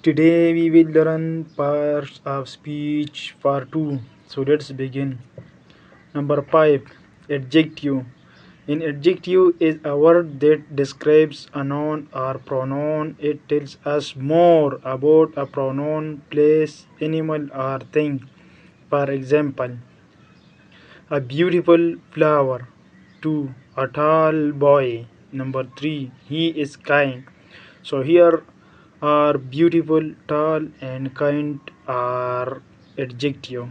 Today we will learn parts of speech part 2. So let's begin. Number 5. Adjective. An adjective is a word that describes a noun or pronoun. It tells us more about a pronoun, place, animal, or thing. For example, a beautiful flower. 2. A tall boy. Number 3. He is kind. So here are beautiful, tall, and kind are adjective.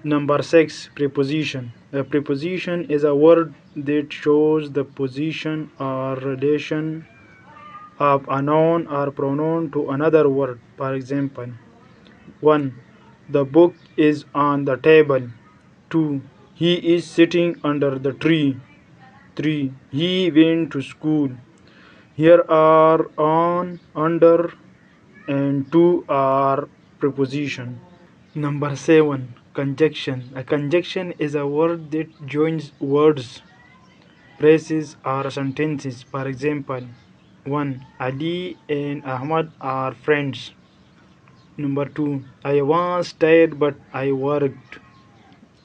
Number 6. Preposition. A preposition is a word that shows the position or relation of a noun or pronoun to another word. For example, 1. The book is on the table. 2. He is sitting under the tree. 3. He went to school. Here are on, under, and to are preposition. Number 7. Conjunction. A conjunction is a word that joins words, phrases, or sentences. For example, 1. Ali and Ahmad are friends. Number 2. I was tired but I worked.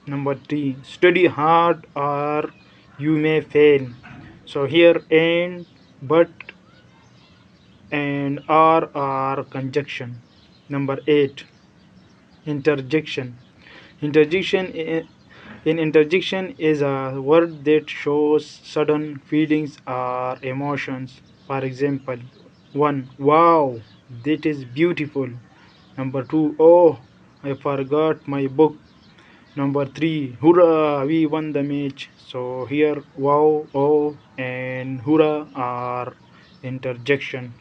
Number 3. Study hard or you may fail. So here and, but, and are conjunction. Number 8. Interjection. Interjection in interjection is a word that shows sudden feelings or emotions. For example, 1. Wow, that is beautiful. Number 2. Oh, I forgot my book. Number 3. Hurrah, we won the match. So here wow, oh, and hurrah are interjection.